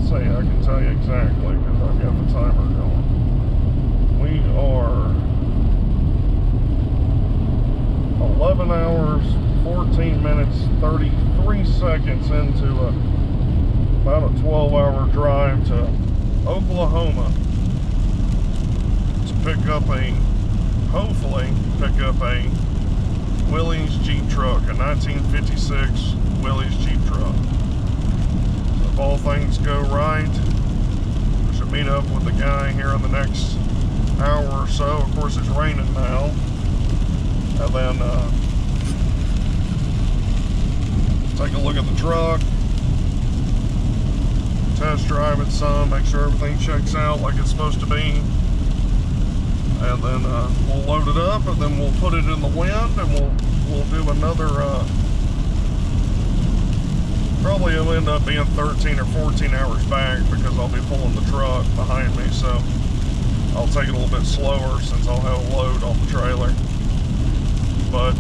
Let's see, I can tell you exactly because I've got the timer going. We are 11 hours, 14 minutes, 33 seconds into about a 12-hour drive to Oklahoma to hopefully pick up a Willys Jeep truck, a 1956 Willys Jeep truck. So if all things go right, we should meet up with the guy here in the next hour or so. Of course, it's raining now. And then take a look at the truck, test drive it some, make sure everything checks out like it's supposed to be, and then we'll load it up, and then we'll put it in the wind, and we'll do another. Probably it'll end up being 13 or 14 hours back because I'll be pulling the truck behind me, so I'll take it a little bit slower since I'll have a load on the trailer. But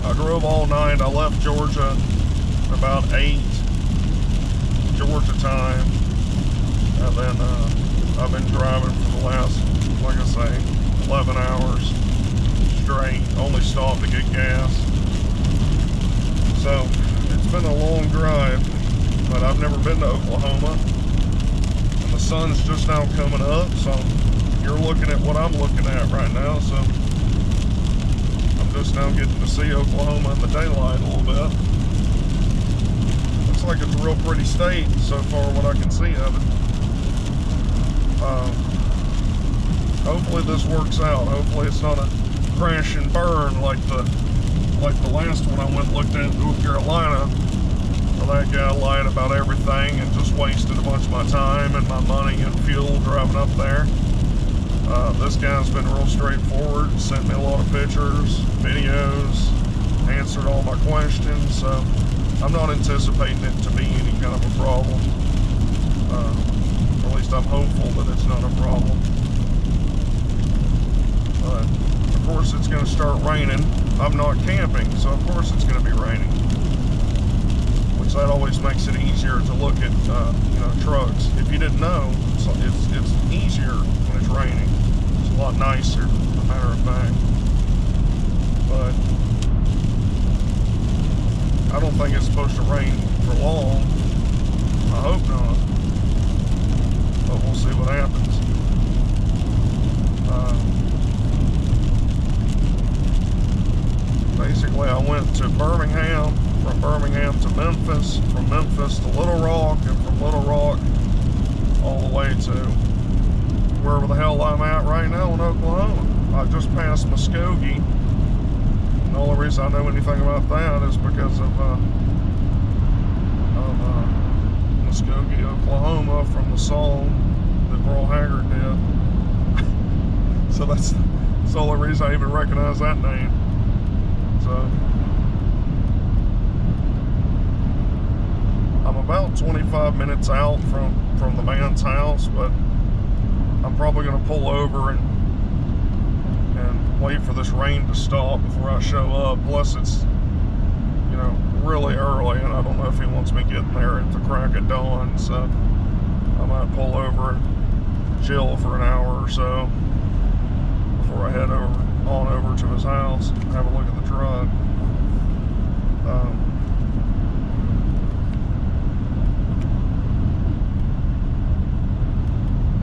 I drove all night. I left Georgia about 8 Georgia time, and then I've been driving for the last, like I say, 11 hours straight. Only stopped to get gas. So it's been a long drive, but I've never been to Oklahoma, and the sun's just now coming up, so you're looking at what I'm looking at right now. So just now getting to see Oklahoma in the daylight a little bit. Looks like it's a real pretty state so far, what I can see of it. Hopefully this works out. Hopefully it's not a crash and burn like the last one I went and looked at in North Carolina, where that guy lied about everything and just wasted a bunch of my time and my money and fuel driving up there. This guy's been real straightforward, sent me a lot of pictures, videos, answered all my questions, so I'm not anticipating it to be any kind of a problem. At least I'm hopeful that it's not a problem. But of course it's going to start raining. I'm not camping, so of course it's going to be raining. Which that always makes it easier to look at trucks. If you didn't know, it's easier when it's raining. It's a lot nicer, as a matter of fact. But I don't think it's supposed to rain for long. I hope not. But we'll see what happens. Basically, I went to Birmingham, from Birmingham to Memphis, from Memphis to Little Rock, and from Little Rock all the way to wherever the hell I'm at right now in Oklahoma. I just passed Muskogee. And the only reason I know anything about that is because of Muskogee, Oklahoma, from the song that Merle Haggard did. So that's the only reason I even recognize that name. So I'm about 25 minutes out from the man's house, but I'm probably going to pull over and wait for this rain to stop before I show up. Plus it's, really early, and I don't know if he wants me getting there at the crack of dawn, so I might pull over and chill for an hour or so before I head on over to his house and have a look at the truck.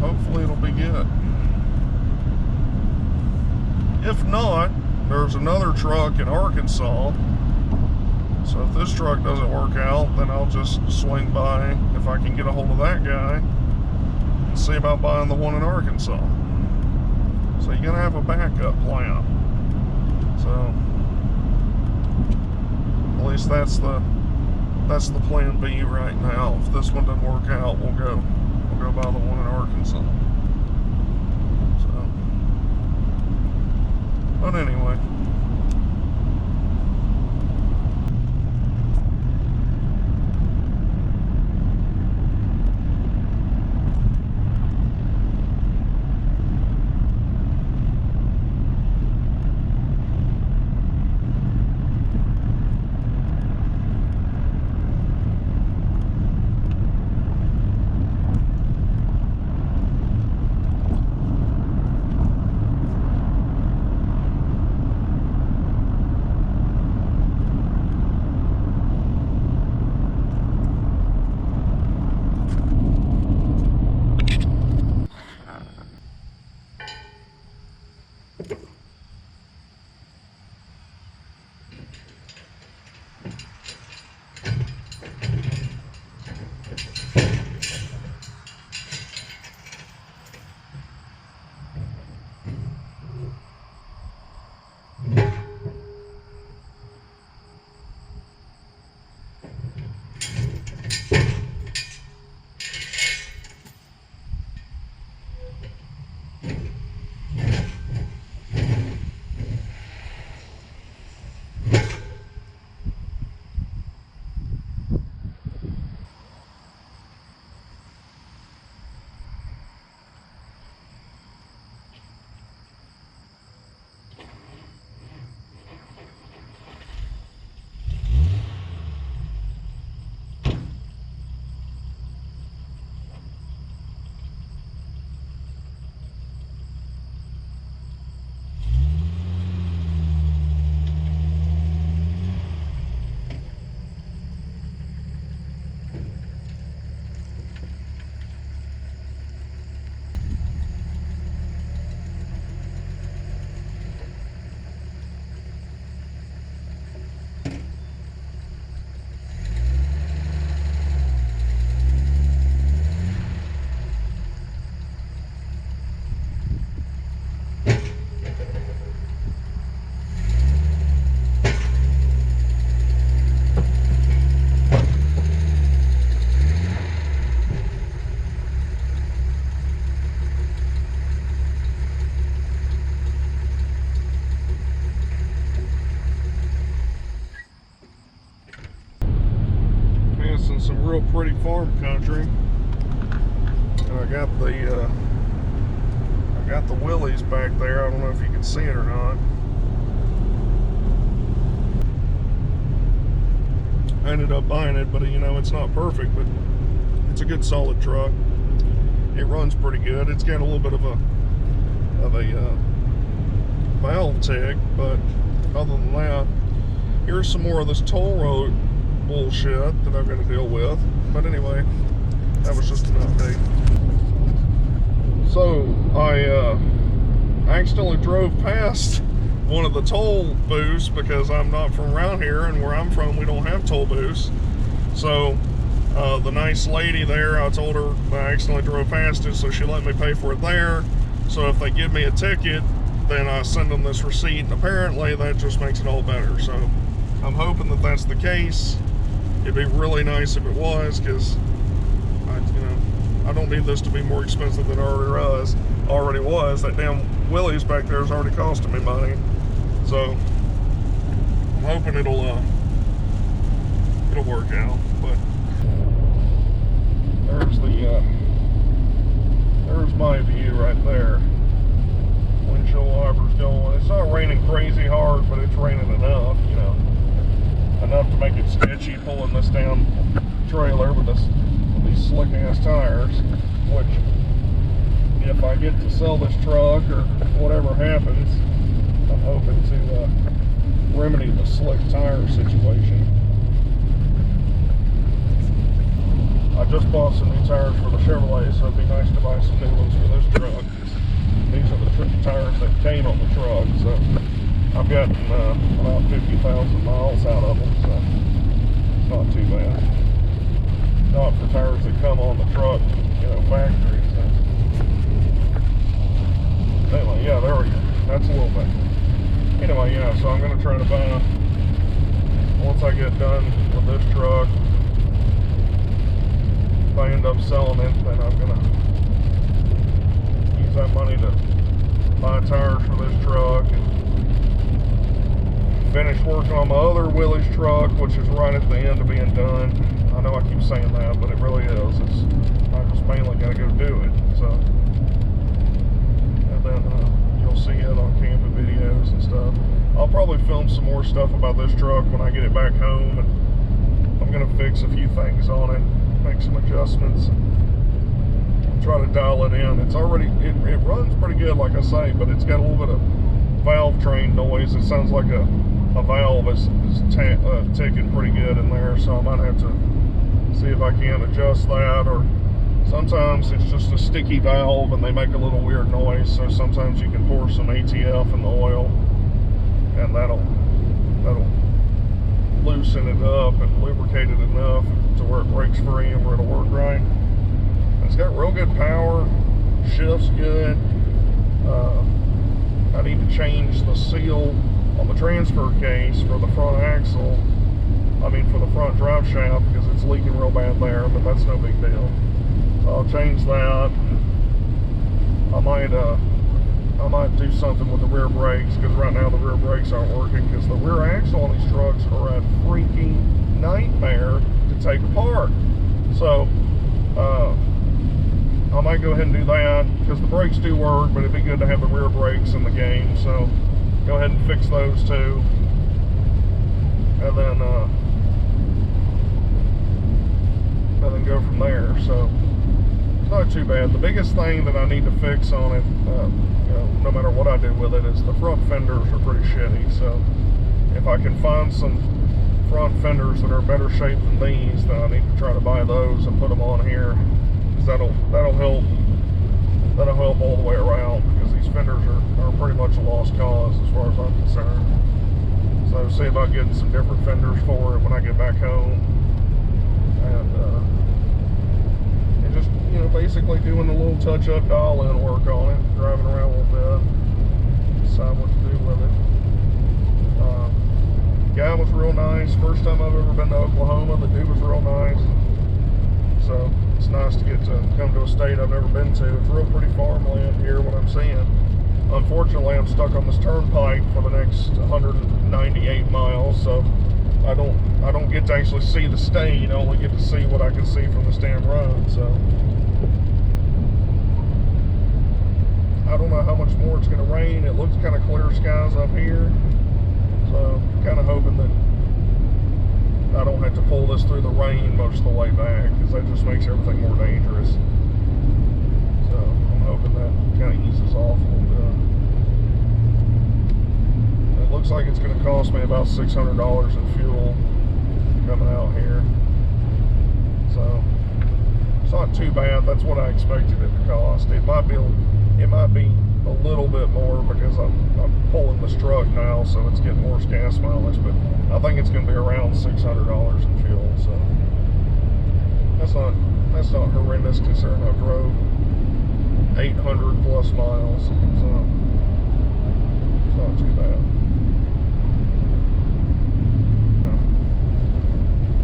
Hopefully it'll be good. If not, there's another truck in Arkansas. So if this truck doesn't work out, then I'll just swing by, if I can get a hold of that guy, and see about buying the one in Arkansas. So you're gonna have a backup plan. So at least that's the plan B right now. If this one doesn't work out, we'll go buy the one in Arkansas. So, but anyway. some real pretty farm country. And I got the Willys back there. I don't know if you can see it or not. I ended up buying it, but you know, it's not perfect, but it's a good solid truck. It runs pretty good. It's got a little bit of a valve tick, but other than that, here's some more of this toll road bullshit that I've got to deal with. But anyway, that was just an update. So I accidentally drove past one of the toll booths because I'm not from around here, and where I'm from we don't have toll booths. So the nice lady there, I told her I accidentally drove past it, so she let me pay for it there. So if they give me a ticket, then I send them this receipt, and apparently that just makes it all better. So I'm hoping that that's the case. It'd be really nice if it was, because I don't need this to be more expensive than it already was. That damn Willys back there is already costing me money. So I'm hoping it'll work out. But there's my view right there. Windshield wipers going. It's not raining crazy hard, but it's raining enough, you know, enough to make it sketchy pulling this down trailer with these slick ass tires. Which, if I get to sell this truck or whatever happens, I'm hoping to remedy the slick tire situation. I just bought some new tires for the Chevrolet, so it'd be nice to buy some new ones for this truck. These are the tires that came on the truck, so I've gotten about 50,000 miles out of them, so it's not too bad. Not for tires that come on the truck, you know, factory. So anyway, yeah, there we go. That's a little bit. Anyway, yeah, so I'm gonna try to buy, once I get done with this truck, if I end up selling it, then I'm gonna use that money to buy tires for this truck and finish working on my other Willys truck, which is right at the end of being done. I know I keep saying that, but it really is. I just mainly gotta go do it. So, and then you'll see it on camping videos and stuff. I'll probably film some more stuff about this truck when I get it back home, and I'm gonna fix a few things on it, make some adjustments, and try to dial it in. It's already, it runs pretty good, like I say, but it's got a little bit of valve train noise. It sounds like a valve is ticking pretty good in there, so I might have to see if I can adjust that. Or sometimes it's just a sticky valve and they make a little weird noise, so sometimes you can pour some ATF in the oil and that'll loosen it up and lubricate it enough to where it breaks free and where it'll work right. It's got real good power, shifts good. I need to change the seal on the transfer case for the front axle, for the front drive shaft, because it's leaking real bad there, but that's no big deal. So I'll change that. I might do something with the rear brakes, because right now the rear brakes aren't working, because the rear axle on these trucks are a freaking nightmare to take apart. So I might go ahead and do that, because the brakes do work, but it'd be good to have the rear brakes in the game. So go ahead and fix those too, and then go from there. So it's not too bad. The biggest thing that I need to fix on it, no matter what I do with it, is the front fenders are pretty shitty. So if I can find some front fenders that are better shape than these, then I need to try to buy those and put them on here, because that'll help all the way around, because these fenders are pretty much a lost cause as far as I'm concerned. So see about getting some different fenders for it when I get back home, and just basically doing a little touch-up dial-in work on it, driving around a little bit, decide what to do with it. Guy was real nice. First time I've ever been to Oklahoma, the dude was real nice. So it's nice to get to come to a state I've never been to. It's real pretty farmland here, what I'm seeing. Unfortunately, I'm stuck on this turnpike for the next 198 miles, so I don't get to actually see the state. I only get to see what I can see from this damn road. So I don't know how much more it's going to rain. It looks kind of clear skies up here, so I'm kind of hoping that I don't have to pull this through the rain most of the way back, because that just makes everything more dangerous. So I'm hoping that kind of eases off a little bit. It looks like it's going to cost me about $600 in fuel coming out here. So it's not too bad. That's what I expected it to cost. It might be a little bit more because I'm pulling this truck now, so it's getting worse gas mileage, but I think it's going to be around $600 in fuel. So that's not horrendous considering I drove 800 plus miles. So it's not too bad.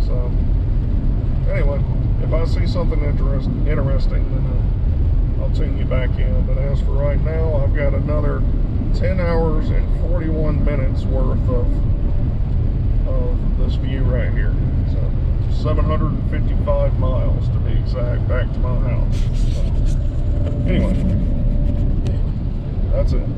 So anyway, if I see something interesting, then I'll tune you back in. But as for right now, I've got another 10 hours and 41 minutes worth of this view right here. So 755 miles to be exact, back to my house. So anyway, that's it.